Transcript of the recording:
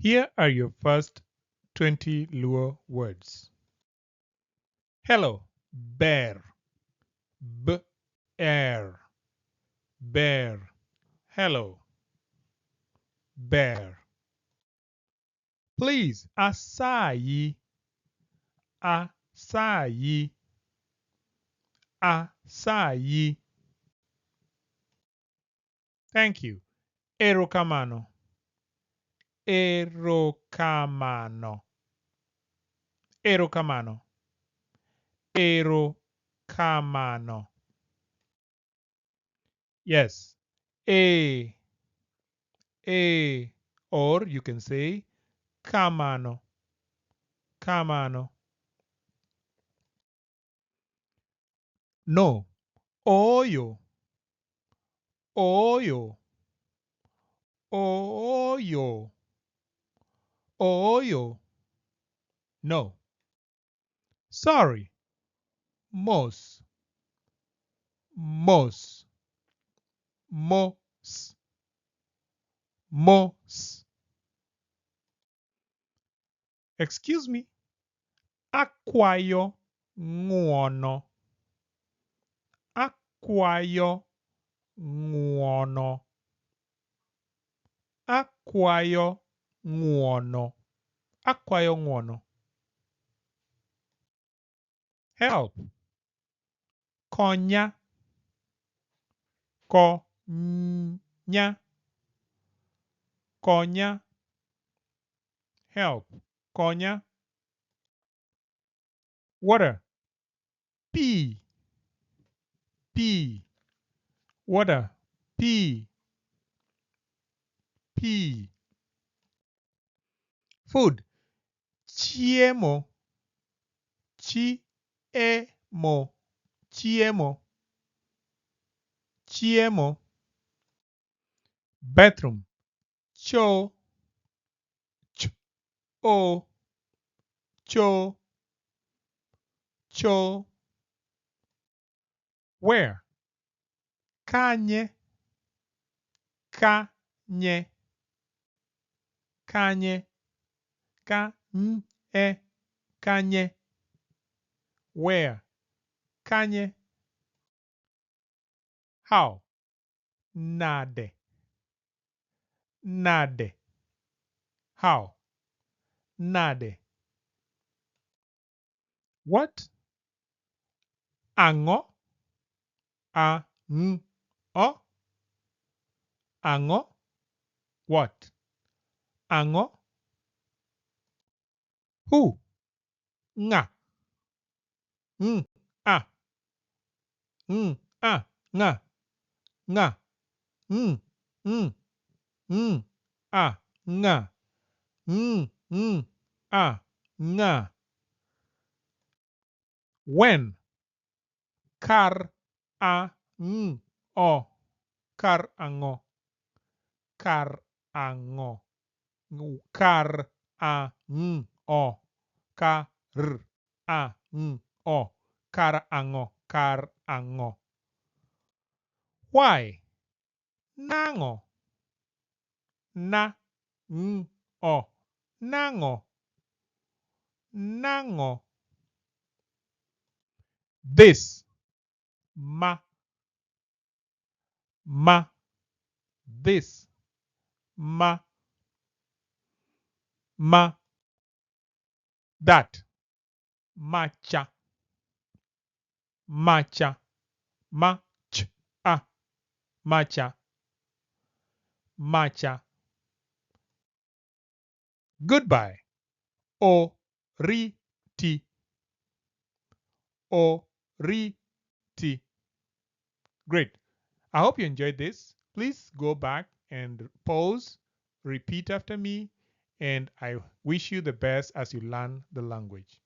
Here are your first 20 Luo words. Hello, bear. Bear. Bear. Hello, bear. Please, acai. Acai. Acai. Thank you. Erokamano. Erokamano. Erokamano. Erokamano. Yes. A. A. Or you can say kamano. Kamano. No. Oyo. Oyo. Oyo. Oyo. No. Sorry. Mos. Mos. Mos. Mos. Excuse me. Acquaio nguono. Acquaio nguono. Acquaio nguono. Acquaio nguono. Help. Konya. Konya. Konya. Help. Konya. Water. Pee. Pee. Water. Pee. Pee. Food. Chiemo. Chiemo. Chiemo. Chiemo. Bathroom. Cho. Cho. Cho. Cho. Where? Kanye. Kanye. Kanye. Kanye. Kanye. Where? Kanye. How? Nade. Nade. How? Nade. What? Ango. Ango. Ango. What? Ango. Who? Nga. Ah. Ah. Nga. Nga. Mm. Mm. Mm. Ah. Nga. Ah. Nga. When? Kar. O. Kar ango. Kar ango. Kar o. Kar o. Kar ango. Kar ango. Why? Nango. Na o. Nango. Nango. This. Ma. Ma. This. Ma. Ma. That. Matcha. Matcha. Matcha. Matcha. Matcha. Goodbye. O. Ri. Ti. O. Ri. Ti. Great. I hope you enjoyed this. Please go back and pause, repeat after me, and I wish you the best as you learn the language.